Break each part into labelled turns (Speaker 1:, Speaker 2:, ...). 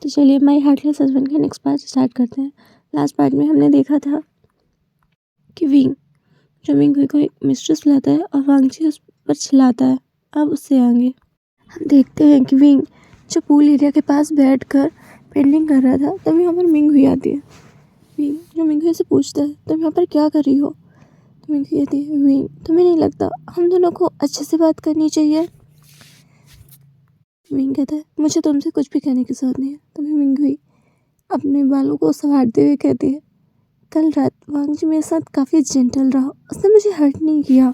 Speaker 1: तो चलिए my heartless husband का नेक्स्ट पार्ट स्टार्ट करते हैं। लास्ट पार्ट में हमने देखा था कि विंग जो मिंग हुई को एक मिस्ट्रेस लाता है और वांगजी उस पर चिल्लाता है। अब उससे आगे हम देखते हैं कि विंग जो पूल एरिया के पास बैठकर पेंटिंग कर रहा था, तब यहाँ पर मिंग हुई आती है। विंग जो मिंग हुई से पूछता है, तुम यहाँ पर क्या कर रही हो? तो मिंग हुई कहती है, विंग तुम्हें नहीं लगता हम दोनों को अच्छे से बात करनी चाहिए? विंग कहता है, मुझे तुमसे कुछ भी कहने की जरूरत नहीं है। तभी मिंग हुई अपने बालों को संवारते हुए कहती है, कल रात वांगजी मेरे साथ काफ़ी जेंटल रहा, उसने मुझे हर्ट नहीं किया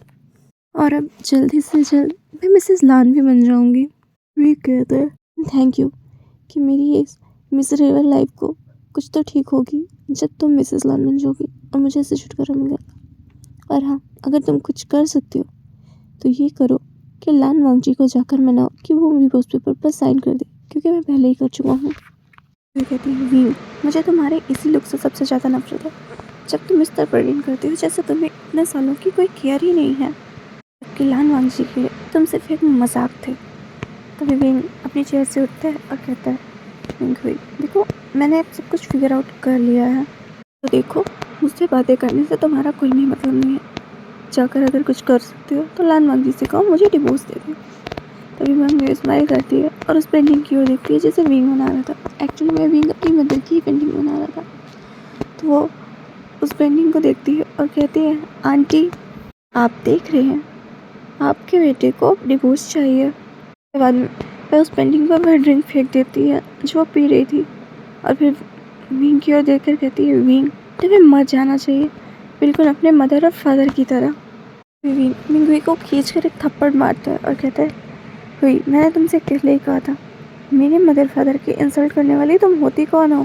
Speaker 1: और अब जल्दी से जल्द मैं मिसेस लान भी बन जाऊंगी। वे कहते हैं, थैंक यू कि मेरी ये मिजरेबल लाइफ को कुछ तो ठीक होगी जब तुम मिसेस लान बन जाओगी और मुझे इससे छुटकारा मिलेगा। और हाँ, अगर तुम कुछ कर सकती हो तो ये करो कि लान वांगजी को जाकर मनाओ कि वो डिवोर्स पेपर पर साइन कर दे, क्योंकि मैं पहले ही कर चुका हूँ। वे कहती है, वीन मुझे तुम्हारे इसी लुक से सबसे ज़्यादा नफरत है, जब तुम इस तरह प्रेजेंट करती हो जैसे तुम्हें इतने सालों की कोई केयर ही नहीं है, जबकि लान वांगजी के लिए तुम सिर्फ एक मजाक थे। तभी विंग अपनी चेयर से उठता है और कहता है, विंग हुई देखो, मैंने सब कुछ फिगर आउट कर लिया है, तो देखो मुझसे बातें करने से तुम्हारा कोई भी मतलब नहीं है। जाकर अगर कुछ कर सकते हो तो लान वांगजी से कहो मुझे डिवोर्स दे दो। तभी विंग स्माइल करती है और उस पेंटिंग की ओर देखती है जिसे विंग बना रहा था। एक्चुअली मैं विंग अपनी मदर की पेंटिंग बना रहा था। तो वो उस पेंटिंग को देखती है और कहती है, आंटी आप देख रहे हैं, आपके बेटे को डिवोर्स चाहिए। उसके बाद में वह उस पेंटिंग पर वह ड्रिंक फेंक देती है जो वो पी रही थी और फिर विंग की ओर देखकर कहती है, विंग तुम्हें मर जाना चाहिए, बिल्कुल अपने मदर और फादर की तरह। विंग हुई को खींचकर एक थप्पड़ मारता है और कहता है, हुई मैंने तुमसे पहले ही कहा था, मेरे मदर फादर की इंसल्ट करने वाली तुम होती कौन हो?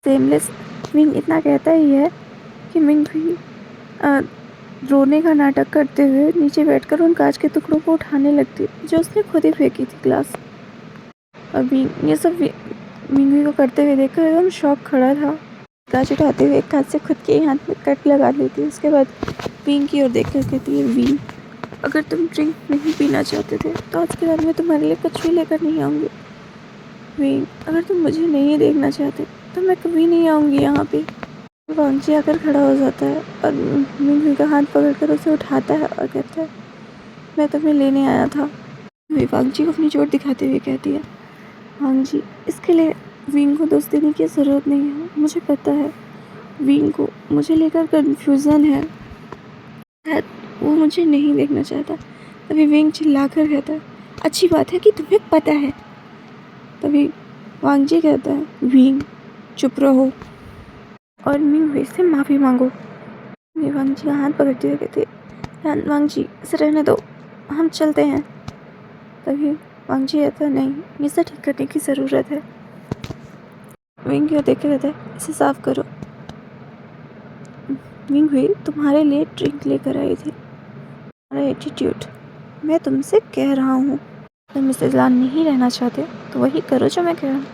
Speaker 1: सेमलेस विंग इतना कहता ही है कि मिंग हुई रोने का नाटक करते हुए नीचे बैठकर उन कांच के टुकड़ों को उठाने लगती है जो उसने खुद ही फेंकी थी ग्लास। और ये सब मिंग हुई को करते हुए देखकर एकदम शॉक खड़ा था। कांच उठाते हुए एक कांच से खुद के हाथ में कट लगा लेती है। उसके बाद विंग की ओर देखकर कहती है, विंग अगर तुम ड्रिंक नहीं पीना चाहते थे तो आज के रात में तुम्हारे लिए कुछ भी लेकर नहीं आऊँगी। विंग अगर तुम मुझे नहीं देखना चाहते तो मैं कभी नहीं आऊँगी यहाँ पे। वांगजी आकर खड़ा हो जाता है और मिंग हुई का हाथ पकड़कर उसे उठाता है और कहता है, मैं तुम्हें लेने आया था। वांगजी को अपनी चोट दिखाते हुए कहती है, वांगजी इसके लिए विंग को दोष देने की ज़रूरत नहीं है, मुझे पता है विंग को मुझे लेकर कन्फ्यूज़न है, वो मुझे नहीं देखना चाहता। तभी विंग चिल्लाकर कहता है, अच्छी बात है कि तुम्हें पता है। तभी वांगजी कहता है, विंग चुप रहो और मिंग हुई से माफ़ी मांगो। वांगजी का हाथ पकड़ते हुए कहते हैं, वांगजी इसे रहने दो, हम चलते हैं। तभी वांगजी कहता है, नहीं इसे ठीक करने की ज़रूरत है। विंग को देख कर कहता है, इसे साफ करो। विंग हुई तुम्हारे लिए ड्रिंक लेकर आई थी, तुम्हारा एटीट्यूड, मैं तुमसे कह रहा हूँ, तुम मिसेस लान नहीं रहना चाहते तो वही करो जो मैं कह रहा हूँ।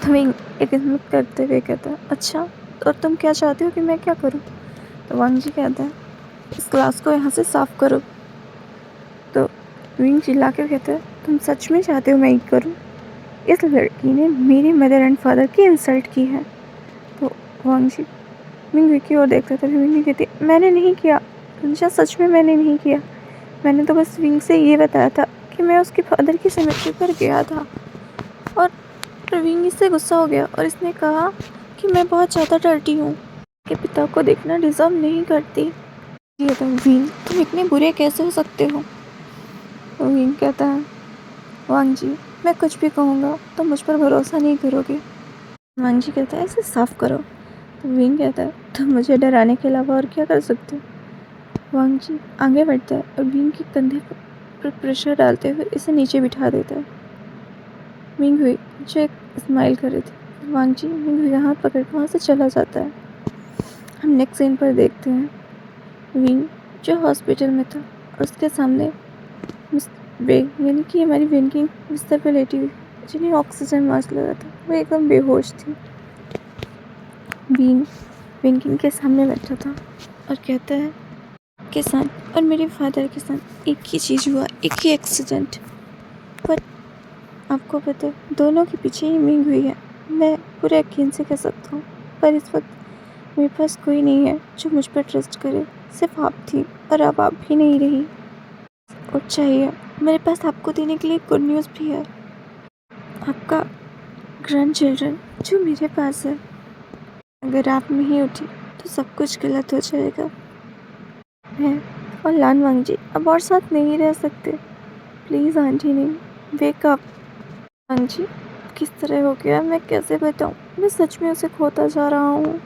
Speaker 1: तो विंग एक हिम्मत करते हुए कहता है, अच्छा और तुम क्या चाहते हो कि मैं क्या करूं? तो वांगजी कहता है, इस क्लास को यहाँ से साफ करो। तो विंग चिल्ला कर कहता है, तुम सच में चाहते हो मैं ये करूं? इस लड़की ने मेरी मदर एंड फादर की इंसल्ट की है। तो वांगजी विंग की ओर देखता था। विंग कहती, मैंने नहीं किया तुमसे, सच में मैंने नहीं किया, मैंने तो बस विंग से ये बताया था कि मैं उसके फादर की सेमेट्री पर गया था और विंग इससे गुस्सा हो गया और इसने कहा कि मैं बहुत ज़्यादा डरती हूँ, कि पिता को देखना डिज़र्व नहीं करती। ये तो विंग तुम इतने बुरे कैसे हो सकते हो? तो विंग कहता है, वांगजी मैं कुछ भी कहूँगा तो मुझ पर भरोसा नहीं करोगे। वांगजी कहता है, इसे साफ करो। तो विंग कहता है, तुम मुझे डराने के अलावा और क्या कर सकते हो? वांगजी आगे बढ़ता है और विंग के कंधे पर प्रेशर डालते हुए इसे नीचे बिठा देता है। विंग हुई जो एक स्माइल कर रही थी, वांगजी विंग हुई का हाथ पकड़ के वहाँ से चला जाता है। हम नेक्स्ट सीन पर देखते हैं विंग जो हॉस्पिटल में था और उसके सामने यानी कि हमारी विंग की बिस्तर पर लेटी हुई जिन्हें ऑक्सीजन मास्क लगा था, वो एकदम बेहोश थी। विंग के सामने बैठा था और कहता है, के साथ और मेरे फादर के साथ एक ही चीज़ हुआ, एक ही एक्सीडेंट, बट आपको पता है दोनों के पीछे ही मिंग हुई है। मैं पूरे यकीन से कह सकता हूँ, पर इस वक्त मेरे पास कोई नहीं है जो मुझ पर ट्रस्ट करे। सिर्फ आप थी और अब आप भी नहीं रही। और चाहिए, मेरे पास आपको देने के लिए गुड न्यूज़ भी है। आपका ग्रैंड चिल्ड्रन जो मेरे पास है, अगर आप नहीं उठी तो सब कुछ गलत हो जाएगा। मैं और लान वांगजी अब और साथ नहीं रह सकते। प्लीज़ आंटी नहीं, वेक अप। वांगजी किस तरह हो गया मैं कैसे बताऊँ, मैं सच में उसे खोता जा रहा हूँ।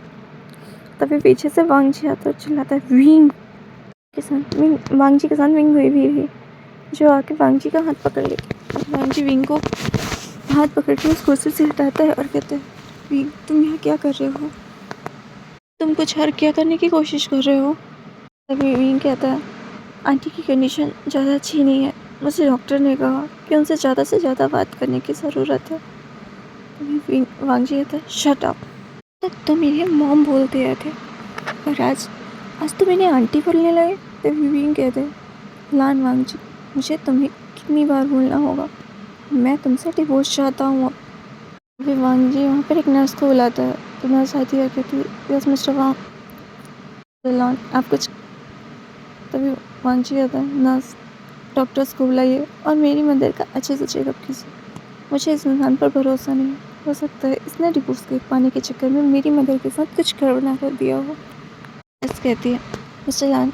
Speaker 1: तभी पीछे से वांगजी आता और चिल्लाता है, विंग के साथ विंग। वांगजी के साथ विंग हुई भी रही, जो आके वांगजी का हाथ पकड़ लेती। वांगजी विंग को हाथ पकड़ के उस कुर्सी से हटाता है और कहता है, विंग तुम यहाँ क्या कर रहे हो? तुम कुछ हरकत करने की कोशिश कर रहे हो? तभी विंग कहता है, आंटी की कंडीशन ज़्यादा अच्छी नहीं है। मुझे डॉक्टर ने कहा कि उनसे ज़्यादा बात करने की ज़रूरत है। तभी वांगजी कहता है, शट अप। तब तो मेरे मॉम बोलते रहे थे, और आज तो मैंने आंटी बोलने लगे। तभी विंग कहते हैं, लान वांगजी मुझे तुम्हें कितनी बार बोलना होगा, मैं तुमसे डिवोर्स चाहता हूँ अब। तभी वांगजी वहाँ पर एक नर्स को बुलाता है। तो नर्स आती है, कहती है, यस मिस्टर वांग, लान आप कुछ। तभी वांगजी कहता है, नर्स डॉक्टर्स को बुलाइए और मेरी मदर का अच्छे से चेकअप कीजिए। मुझे इस इंसान पर भरोसा नहीं, हो सकता है इसने डिवोर्स के पाने के चक्कर में मेरी मदर के साथ कुछ गड़बड़ ना कर दिया हो। नर्स कहती है, मिस्टर लान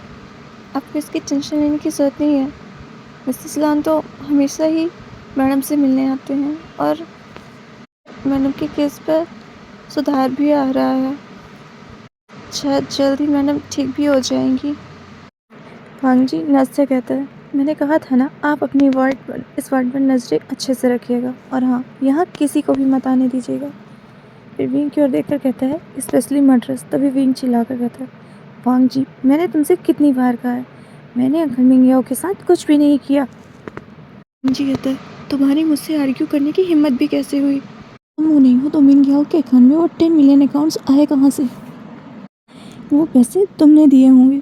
Speaker 1: आपको इसकी टेंशन लेने की ज़रूरत नहीं है। मिसेस लान तो हमेशा ही मैडम से मिलने आते हैं और मैडम के केस पर सुधार भी आ रहा है। शायद जल्द ही मैडम ठीक भी हो जाएंगी। वांगजी नर्स से कहता है, मैंने कहा था ना, आप अपनी इस वार्ड पर नज़रें अच्छे से रखिएगा, और हाँ, यहाँ किसी को भी मत आने दीजिएगा। फिर विंग की ओर देखकर कहता है, स्पेशली मर्डरर्स। तभी विंग चिल्लाकर कहता है, वांगजी मैंने तुमसे कितनी बार कहा है, मैंने अंकल मिंगयाओ के साथ कुछ भी नहीं किया। वांगजी कहता है, तुम्हारी मुझसे आर्ग्यू करने की हिम्मत भी कैसे हुई? तुम वो नहीं हो तो मिंगयाओ के अकाउंट में वो 10 मिलियन अकाउंट्स आए कहाँ से? वो पैसे तुमने दिए होंगे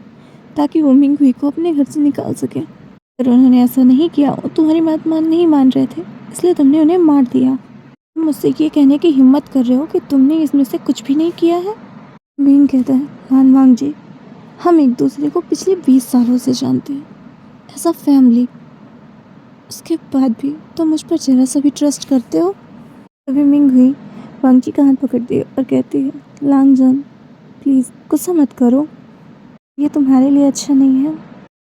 Speaker 1: ताकि वो मिंगहुई को अपने घर से निकाल सके। अगर उन्होंने ऐसा नहीं किया, वो तुम्हारी बात नहीं मान रहे थे, इसलिए तुमने उन्हें मार दिया। तुम मुझसे ये कहने की हिम्मत कर रहे हो कि तुमने इसमें से कुछ भी नहीं किया है? मिंग कहता है, लान वांगजी हम एक दूसरे को पिछले 20 सालों से जानते हैं, एज अ फैमिली। उसके बाद भी तुम मुझ पर जरा सा भी ट्रस्ट करते हो? तभी मिंगहुई वांगजी का हाथ पकड़ती है और कहती है, लांगजन प्लीज़ गुस्सा मत करो, ये तुम्हारे लिए अच्छा नहीं है।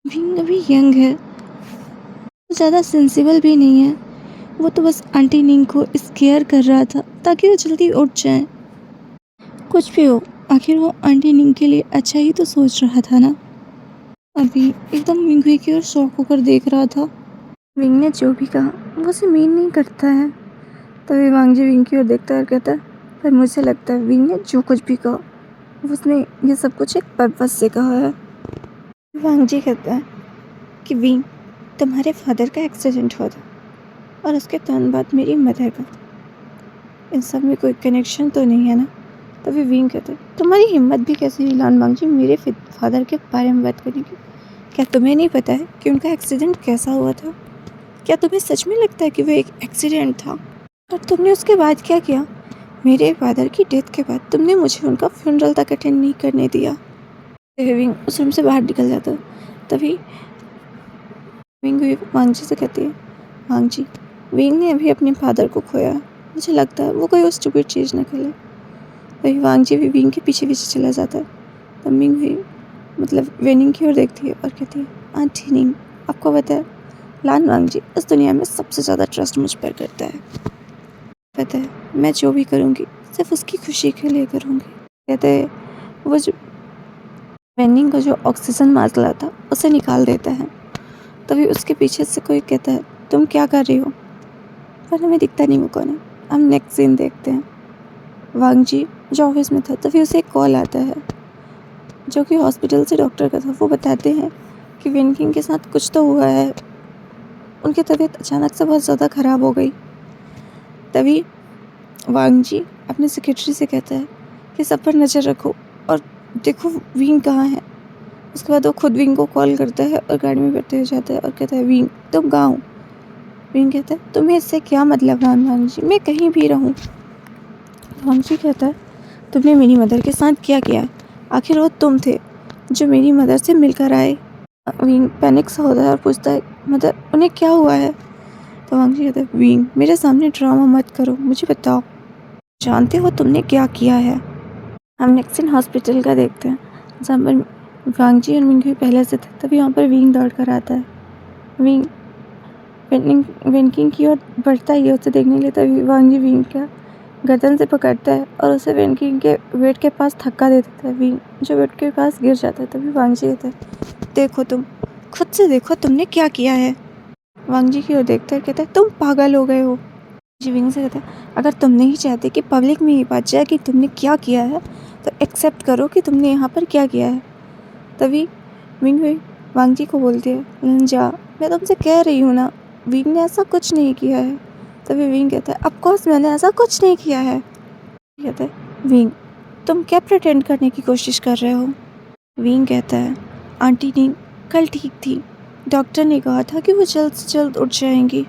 Speaker 1: विंग अभी यंग है, वो ज़्यादा सेंसिबल भी नहीं है। वो तो बस आंटी निंग को स्केयर कर रहा था ताकि वो जल्दी उठ जाए। कुछ भी हो, आखिर वो आंटी निंग के लिए अच्छा ही तो सोच रहा था ना। अभी एकदम मिंगहुई की ओर शौक होकर देख रहा था। विंग ने जो भी कहा वो उसे मीन नहीं करता है। तभी वांगजी विंग की ओर देखता है और कहता है, पर मुझे लगता है विंग ने जो कुछ भी कहा उसने ये सब कुछ एक पर्पस से कहा है। वांगजी कहता है कि विंग तुम्हारे फादर का एक्सीडेंट हुआ था और उसके तुरंत बाद मेरी मदर का, इन सब में कोई कनेक्शन तो नहीं है ना? तभी विंग कहते हैं, तुम्हारी हिम्मत भी कैसे हुई लान वांगजी मेरे फादर के बारे में बात करने की? क्या तुम्हें नहीं पता है कि उनका एक्सीडेंट कैसा हुआ था? क्या तुम्हें सच में लगता है कि वो एक एक्सीडेंट था? और तुमने उसके बाद क्या किया? मेरे फादर की डेथ के बाद तुमने मुझे उनका फ्यूनरल तक अटेंड नहीं करने दिया। विंग उस रूम से बाहर निकल जाता है। तभी विंग वांगजी से कहती है, वांगजी विंग ने अभी अपने फादर को खोया है, मुझे लगता है वो कोई और स्टूपिड चीज़ न खेले। वही वांगजी भी विंग के पीछे पीछे चला जाता है। तब मिंग हुई वेनिंग की ओर देखती है और कहती है, आंटी निंग आपको पता है लान वांगजी इस दुनिया में सबसे ज़्यादा ट्रस्ट मुझ पर करता है। पता है मैं जो भी करूँगी सिर्फ उसकी खुशी के लिए करूँगी। कहते हैं वो जो वेनिंग को जो ऑक्सीजन मास्क लाया था उसे निकाल देता है। तभी उसके पीछे से कोई कहता है, तुम क्या कर रही हो? पर हमें दिखता नहीं वो कौन है। हम नेक्स्ट सीन देखते हैं। वांगजी जो ऑफिस में था तभी उसे एक कॉल आता है जो कि हॉस्पिटल से डॉक्टर का था। वो बताते हैं कि वेनकिंग के साथ कुछ तो हुआ है, उनकी तबीयत अचानक से बहुत ज़्यादा ख़राब हो गई। तभी वांगजी अपने सेक्रेटरी से कहता है कि सब पर नज़र रखो और देखो विंग कहाँ है। उसके बाद वो खुद विंग को कॉल करता है और गाड़ी में बैठे हो जाता है और कहता है, विंग तुम कहाँ हो? विंग कहता है, तुम्हें इससे क्या मतलब वांगजी, मैं कहीं भी रहूँ, वांगजी कहता है, तुमने मेरी मदर के साथ क्या किया? आखिर वो तुम थे जो मेरी मदर से मिलकर आए। विंग पैनिक सा होता है और पूछता है, मदर उन्हें क्या हुआ है? तो वांगजी कहता है, विंग मेरे सामने ड्रामा मत करो, मुझे बताओ, जानते हो तुमने क्या किया है? हम नेक्स्ट सीन हॉस्पिटल का देखते हैं, जहाँ पर वांगजी और मिंग पहले से थे। तभी वहाँ पर विंग दौड़ कर आता है। विंग वेनकिंग की ओर बढ़ता ही है उसे देखने के लिए। तभी वांगजी विंग का गर्दन से पकड़ता है और उसे वेनकिंग के बेड के पास धक्का दे देता है। विंग जो बेड के पास गिर जाता है। तभी वांगजी कहता है, देखो तुम खुद से देखो तुमने क्या किया है। वांगजी की ओर देखता है, कहता है, तुम पागल हो गए हो। जी विंग से कहता है, अगर तुम नहीं चाहते कि पब्लिक में ये बात जाए कि तुमने क्या किया है तो एक्सेप्ट करो कि तुमने यहाँ पर क्या किया है। तभी विंग वांगजी को बोलती है, लंजा मैं तुमसे कह रही हूँ ना, विंग ने ऐसा कुछ नहीं किया है। तभी विंग कहता है, ऑफकोर्स मैंने ऐसा कुछ नहीं किया है। कहता है, विंग तुम क्या प्रिटेंड करने की कोशिश कर रहे हो? विंग कहता है, आंटी नी कल ठीक थी, डॉक्टर ने कहा था कि वो जल्द से जल्द उठ जाएंगी।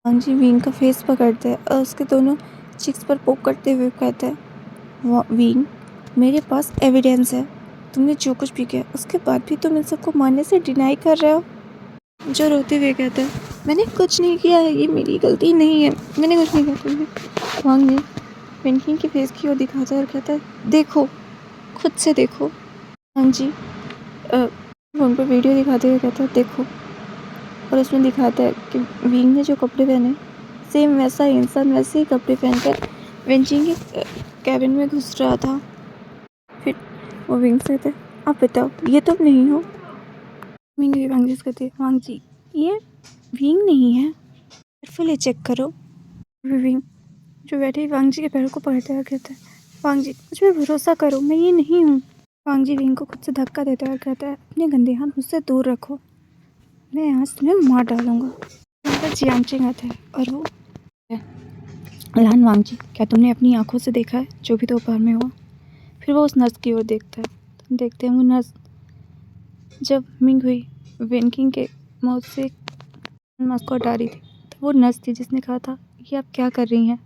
Speaker 1: वांगजी विंग का फेस पकड़ते हैं और उसके दोनों चिक्स पर पोक करते हुए कहते हैं, विंग मेरे पास एविडेंस है, तुमने जो कुछ भी किया उसके बाद भी तुम इन सबको मानने से डिनाई कर रहे हो। जो रोते हुए कहता है, मैंने कुछ नहीं किया है, ये मेरी गलती नहीं है, मैंने कुछ नहीं किया। तुमने वांगजी पेंटिंग के फेस की ओर दिखाता है और कहता है, देखो खुद से देखो। वांगजी फोन पर वीडियो दिखाते हुए कहता है, देखो, और उसमें दिखाता है कि विंग ने जो कपड़े पहने सेम वैसा ही इंसान वैसे ही कपड़े पहनकर वेंचिंग के कैबिन में घुस रहा था। फिर वो विंग से कहते, आप बताओ ये तुम नहीं हो? विंग भी वांगजी से कहती है, वांगजी ये विंग नहीं है, केयरफुली चेक करो। विंग जो बैठे वांगजी के पैरों को पकड़ते हुए कहता है, वांगजी मुझ पर भरोसा करो, मैं ये नहीं हूँ। वांगजी विंग को खुद से धक्का देता है और कहता है, अपने गंदे हाथ मुझसे दूर रखो, मैं आज तुम्हें मार डालूंगा। यहाँ पर जियांगचेंग आता है और वो, लान वांगजी क्या तुमने अपनी आंखों से देखा है जो भी दोपहर में हुआ? फिर वो उस नर्स की ओर देखता है। तुम देखते हैं वो नर्स जब मिंग हुई वेनकिंग के माउथ से मास्क को हटा रही थी, तो वो नर्स थी जिसने कहा था, ये आप क्या कर रही हैं?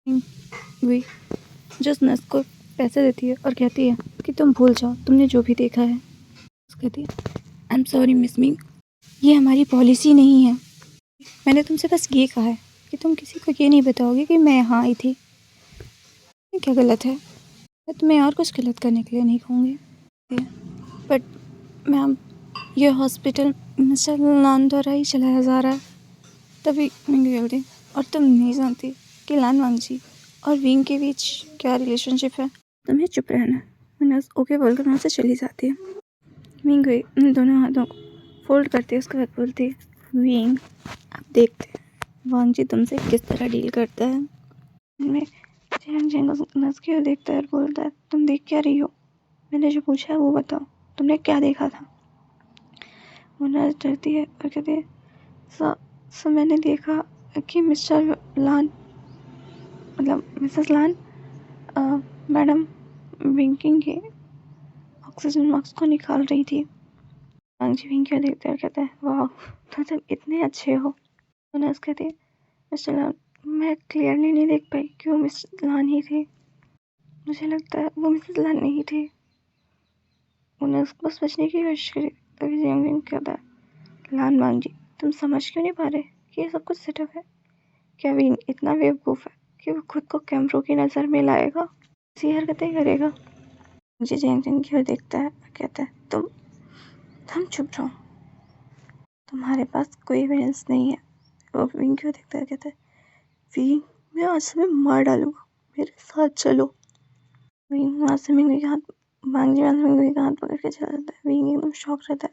Speaker 1: मिंग हुई जो उस नर्स को पैसे देती है और कहती है कि तुम भूल जाओ तुमने जो भी देखा है। कहती है, I am sorry miss Ming, ये हमारी पॉलिसी नहीं है, मैंने तुमसे बस ये कहा है कि तुम किसी को ये नहीं बताओगे कि मैं यहाँ आई थी। ये क्या गलत है? मैं तुम्हें और कुछ गलत करने के लिए नहीं कहूँगी, बट मैम ये हॉस्पिटल मिस्टर लान द्वारा ही चलाया जा रहा है। तभी मिंग बोलती, और तुम नहीं जानती कि लान वांगजी और विंग के बीच क्या रिलेशनशिप है? तुम्हें चुप रहना है। मैंने ओके बोलकर वहाँ से चली जाती है। मिंग उन दोनों हाथों को फोल्ड करती है, उसके बाद बोलती है, विंग आप देखते हैं वांगजी तुमसे किस तरह डील करता है। मैं नस की ओर देखता है और बोलता है, तुम देख क्या रही हो? मैंने जो पूछा है वो बताओ, तुमने क्या देखा था? वो नर्स डरती है और कहती है, सो मैंने देखा कि मिस्टर लान मतलब मिसेस लान मैडम विंकिंग के ऑक्सीजन मास्क को निकाल रही थी। वांगजी विंग को देखते और कहता है, वाह तुम इतने अच्छे हो। वो नर्स कहती है, मिस्टर लान मैं क्लियरली नहीं देख पाई कि वो मिस लान ही थे, मुझे लगता है वो मिसेस लान नहीं थे। उन्हें उसको बचने की कोशिश करी। तभी जियांग कहता है, लान वांगजी तुम समझ क्यों नहीं पा रहे कि ये सब कुछ सेटअप है? क्या विंग इतना बेवकूफ़ है कि वो खुद को कैमरों की नज़र में लाएगा, ऐसी हरकतें करेगा? मुझे जियांग की ओर देखता है और कहता है, तुम चुप रहो, तुम्हारे पास कोई एविडेंस नहीं है। वो विंग की ओर देखता है, कहता है, विंग मैं आज तुम्हें मार डालूंगा, मेरे साथ चलो। विंग वहाँ से मिंग के हाथ वांगजी का हाथ पकड़ के चला जाता है। विंग एकदम शॉक रहता है,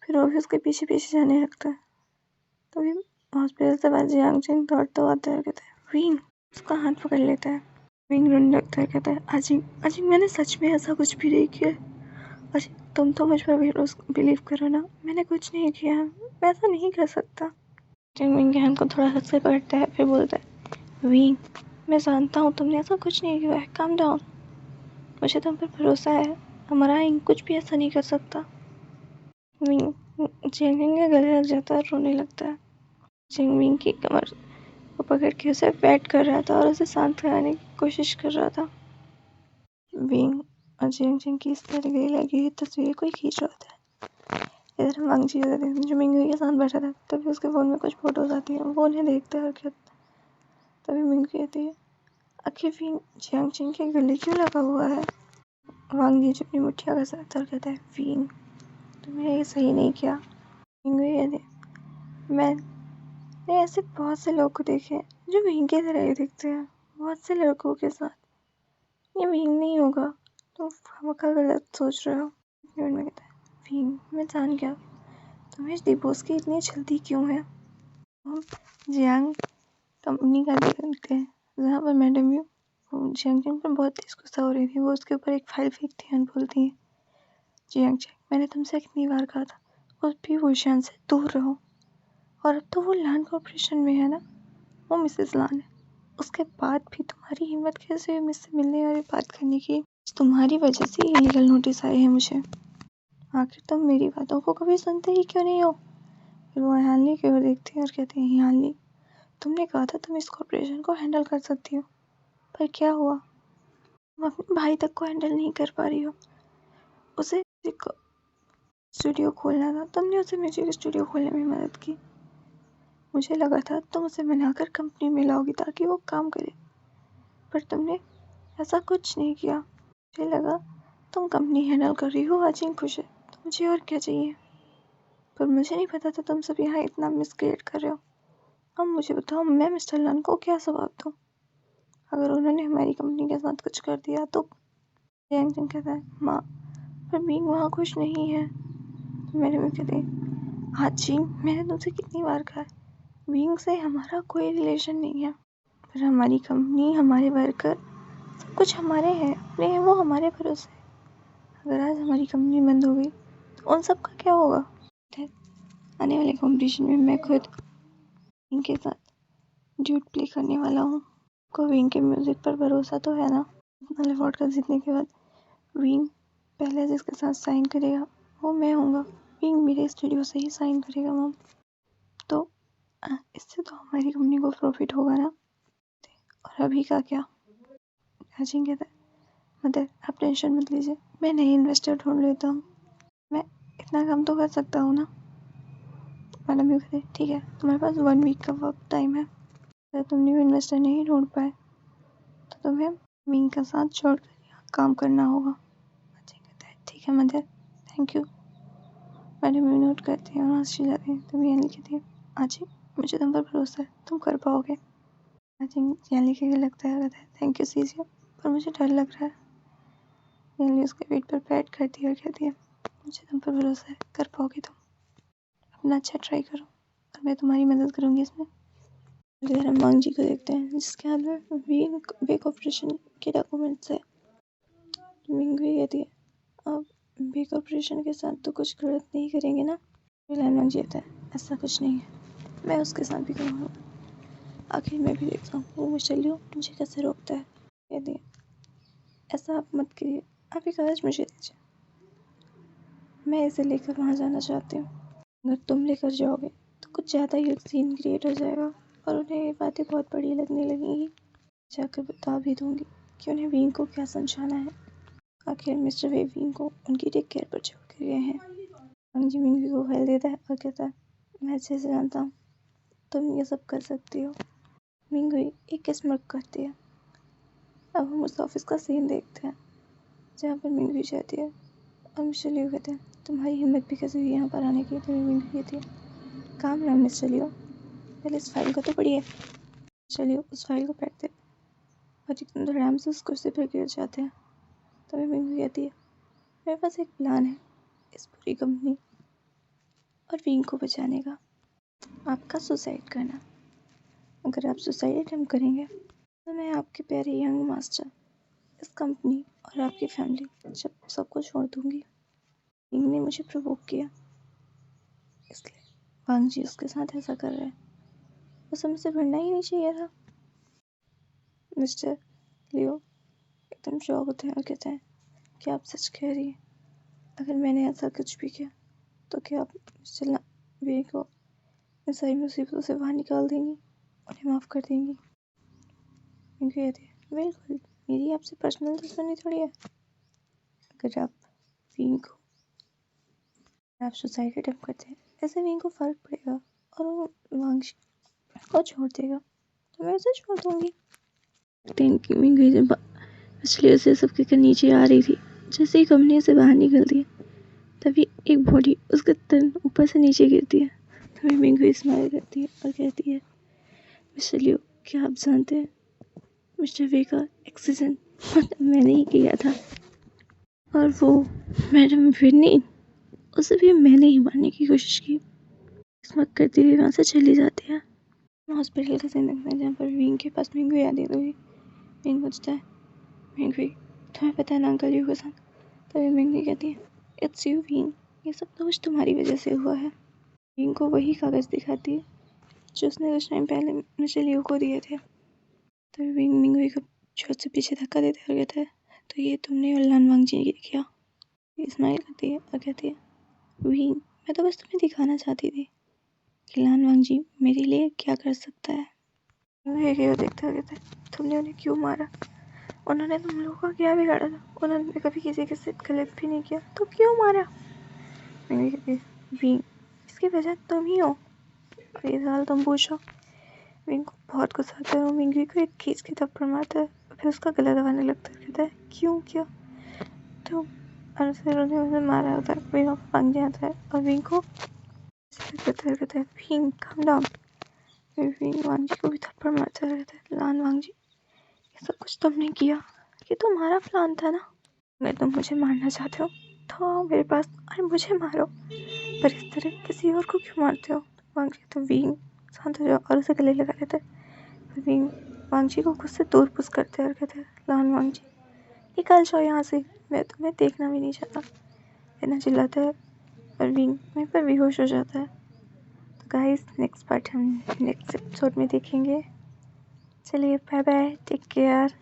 Speaker 1: फिर वो भी उसके पीछे पीछे जाने लगता है। तभी हॉस्पिटल से बाद जियांगचेंग दौड़ता आता है, कहता है, विंग उसका हाथ पकड़ लेता है। विंग रोने लगता है, कहता है, अजिंग मैंने सच में ऐसा कुछ भी नहीं किया। अजिंग तुम तो मुझ पर बिलीव करो ना, मैंने कुछ नहीं किया, मैं ऐसा नहीं कर सकता। विंग के हाथ को थोड़ा हद से पकड़ता है, फिर बोलता है, विंग मैं जानता हूँ तुमने ऐसा कुछ नहीं किया है, काम डाउन, मुझे तुम पर भरोसा है, हमारा इंग कुछ भी ऐसा नहीं कर सकता। जियांग के गले लग जाता है और रोने लगता है। जियांग की कमर को पकड़ के उसे पैट कर रहा था और उसे शांत कराने की कोशिश कर रहा था। विंग और जियांग की इस तरह गले लगी हुई तस्वीर कोई खींच रहा था। इधर वांग जी जो मिंगुई के साथ बैठा था, तभी उसके फ़ोन में कुछ फ़ोटोज़ आती हैं। वो उन्हें देखता है और कहता, तभी मिंगुई कहती है, आखिर विंग जियांग के गले क्यों लगा हुआ है? वांग जी अपनी मुठ्ठियाँ घसाता और कहता है, विंग तुमने ये सही नहीं किया। मिंगुई कहती है, मैंने ऐसे बहुत से लोग को देखे हैं जो विंग की तरह ही दिखते हैं, बहुत से लड़कों के साथ। ये विंग नहीं होगा, तुम खामखा गलत सोच रहे हो। में कहता है, विंग मैं जान गया, तुम्हें डिवोर्स की इतनी जल्दी क्यों है? हम जियांग कंपनी का देखते हैं जहाँ पर मैडम यू जियांग पर बहुत तेज गुस्सा हो रही थी। वो उसके ऊपर एक फाइल फेंकती है और बोलती है, जियांग मैंने तुमसे कितनी बार कहा था उस भी वुशियान से दूर रहो। और अब तो वो लान कॉर्पोरेशन में है ना, वो मिसेस लान है। उसके बाद भी तुम्हारी हिम्मत कैसे हुई मुझसे मिलने और बात करने की? तुम्हारी वजह से इलीगल नोटिस आए हैं मुझे। आखिर तुम मेरी बातों को कभी सुनते ही क्यों नहीं हो? फिर वो हानली की ओर देखती है और कहती है, हानली तुमने कहा था तुम इस कॉर्पोरेशन को हैंडल कर सकती हो, पर क्या हुआ? तुम अपने भाई तक को हैंडल नहीं कर पा रही हो। उसे एक स्टूडियो खोलना था, तुमने उसे म्यूजिक स्टूडियो खोलने में मदद की। मुझे लगा था तुम उसे मनाकर कंपनी में लाओगी ताकि वो काम करे, पर तुमने ऐसा कुछ नहीं किया। मुझे लगा तुम कंपनी हैंडल कर रही हो, आज ही खुश है, तो मुझे और क्या चाहिए? पर मुझे नहीं पता था तुम सब यहाँ इतना मिसक्रिएट कर रहे हो। अब मुझे बताओ, मैं मिस्टर लन को क्या जवाब दूँ अगर उन्होंने हमारी कंपनी के साथ कुछ कर दिया तो? जियांग कहता है, माँ पर विंग वहाँ खुश नहीं है। मेरे में कहते हैं, हाँ जी मैंने तुमसे कितनी बार कहा है, विंग से हमारा कोई रिलेशन नहीं है, पर हमारी कंपनी, हमारे वर्कर, सब कुछ हमारे हैं, अपने हैं, वो हमारे भरोसे। अगर आज हमारी कंपनी बंद हो गई तो उन सब का क्या होगा? आने वाले कॉम्पिटिशन में मैं खुद विंग के साथ ड्यूट प्ले करने वाला हूँ। को विंग के म्यूज़िक पर भरोसा तो है ना? अवार्ड का जीतने के बाद विंग पहले जिसके साथ साइन करेगा वो मैं हूँगा। विंग मेरे स्टूडियो से ही साइन करेगा मम। तो इससे तो हमारी कंपनी को प्रॉफिट होगा ना। और अभी का क्या? अजिंग कहता है, मदर आप टेंशन मत लीजिए, मैं नई इन्वेस्टर ढूंढ लेता हूँ, मैं इतना काम तो कर सकता हूँ ना। मैडम भी कहते ठीक है, तुम्हारे पास 1 वीक का वक्त टाइम है। अगर तुम न्यू इन्वेस्टर नहीं ढूंढ पाए तो तुम्हें विंग का साथ छोड़कर यहाँ काम करना होगा। अजिंग कहता है ठीक है मदर, थैंक यू। मैडम भी नोट करती हैं और हंसी जाती हैं। तभी यानी कहती है, आजी मुझे तुम पर भरोसा है, तुम कर पाओगे। आजी यानी के लगता है, कहता है थैंक यू सीजिया, पर मुझे डर लग रहा है। यानी उसके पेट पर पैट करती है और कहती है, मुझे तुम पर भरोसा है, कर पाओगे तुम, अपना अच्छा ट्राई करो और मैं तुम्हारी मदद करूँगी इसमें। इधर हम वांग जी को देखते हैं जिसके हाथ में वे कॉर्पोरेशन के डॉक्यूमेंट्स है। विंग भी कहती है, अब बे कॉर्पोरेशन के साथ तो कुछ गलत नहीं करेंगे ना? वांग जी कहता है, ऐसा कुछ नहीं है, मैं उसके साथ भी करूँगा। आखिर मैं भी देखता हूँ वो मिस्टर लियो मुझे कैसे रोकता है। कहती है, ऐसा आप मत करिए, आप ये कागज मुझे दीजिए, मैं इसे लेकर वहाँ जाना चाहती हूँ। अगर तुम लेकर जाओगे तो कुछ ज़्यादा ही सीन क्रिएट हो जाएगा और उन्हें ये बातें बहुत बड़ी लगने लगेंगी। जाकर बता भी दूँगी कि उन्हें विंग को क्या समझाना है। आखिर मिस्टर वे विंग को उनकी टेक केयर पर छोड़ कर गए हैं। वांग जी मिंग को फाइल देता है और कहता है, मैं अच्छे से जानता हूँ तुम ये सब कर सकती हो। मिंग एक स्mirk करती है। अब हम उस ऑफिस का सीन देखते हैं जहाँ पर मिंग जाती है और मिस्टर लियो कहते हैं, तुम्हारी हिम्मत भी कैसे हुई यहाँ पर आने की? तो मिंग कहती है, काम नाम मिस्टर लियो, पहले इस फाइल को तो पढ़िए। मिस्टर लियो उस फाइल को पढ़ते और एकदम धड़ाम से उस कुर्सी पर गिर जाते हैं। तभी मिंग कहती है, मेरे पास एक प्लान है इस पूरी कंपनी और विंग को बचाने का, आपका सुसाइड करना। अगर आप सुसाइड अटेम्प्ट करेंगे तो मैं आपके प्यारे यंग मास्टर, इस कंपनी और आपकी फैमिली सबको छोड़ दूंगी। विंग ने मुझे प्रोवोक किया इसलिए वांग जी उसके साथ ऐसा कर रहे हैं, उसे मुझसे भिड़ना ही नहीं चाहिए था। मिस्टर लियो एकदम शॉक होते हैं और कहते हैं, क्या आप सच कह रही हैं? अगर मैंने ऐसा कुछ भी किया तो क्या आप मिस्टर वे को इन सारी मुसीबतों से बाहर निकाल देंगी? उन्हें माफ़ कर देंगी? विंग कहती है बिल्कुल, मेरी आपसे पर्सनल दुश्मनी थोड़ी है। अगर आप विंग को आप सुसाइड अटेम्प्ट करते हैं, ऐसे विंग को फर्क पड़ेगा और वो वांगशी को छोड़ देगा, तो मैं उसे छोड़ दूंगी। विंग मछलियों से सबके नीचे आ रही थी। जैसे ही कंपनी से बाहर निकलती है तभी एक बॉडी उसके तन ऊपर से नीचे गिरती है। तभी मिंगू स्माइल करती है और कहती है मिस्टर लियो, क्या आप जानते हैं मिस्टर वे का एक्सीडेंट मैंने ही किया था और वो मैडम विन्नी, उसे भी मैंने ही मारने की कोशिश की। स्मक करती हुई वहाँ से चली जाती है। हॉस्पिटल का सीन देखते हैं जहाँ पर विंग के पास मिंगू याद है। तभी विंग पूछता है मिंगू तुम्हें पता है ना अंकल यू के साथ? तभी मिंगू कहती है इट्स यू विंग, ये सब तो कुछ तुम्हारी वजह से हुआ है। विंग को वही कागज़ दिखाती है जो उसने कुछ टाइम पहले मिस्टर लियो को दिए थे। तभी विंग मिंगू को जोर से पीछे धक्का देते और कहता है तो ये तुमने और लान वांगजी ने किया? स्माइल करती है और कहती है विंग, मैं तो बस तुम्हें दिखाना चाहती थी कि लान वांगजी मेरे लिए क्या कर सकता है। विंग देखता है कहता है तुमने उन्हें क्यों मारा? उन्होंने तुम लोगों का क्या बिगाड़ा था? उन्होंने कभी किसी के साथ गलत भी नहीं किया, तो क्यों मारा? विंग कहती है विंग, इसकी वजह तुम ही हो और ये सवाल तुम पूछो। विंग को बहुत गुस्सा आता है और विंग को एक खींच के थप्पड़ मारता है। फिर उसका गला दबाने लगता है, कहता है क्यों क्या तुम? और फिर उन्हें मारा होता है। विंग को भाग जाता है और विंग को कहता है विंग कम डाउन। फिर विंग वांगजी को भी थप्पड़ मारता है, कहता है लान वांगजी ये सब कुछ तुमने किया, ये तुम्हारा प्लान था ना? अगर तुम मुझे मारना चाहते हो तो आओ मेरे पास और मुझे मारो, पर इस तरह किसी और को क्यों मारते हो? वांगजी तो विंग शांत हो जाओ और उसे गले लगा लेते हैं। विंग वांगजी को खुद से दूर पुश करते हैं और कहते हैं लान वांगजी निकल जाओ यहाँ से, मैं तुम्हें देखना भी नहीं चाहता। इतना चिल्लाता है और विंग वहीं पर बेहोश हो जाता है। तो गाइस नेक्स्ट पार्ट हम नेक्स्ट एपिसोड में देखेंगे। चलिए बाय बाय, टेक केयर।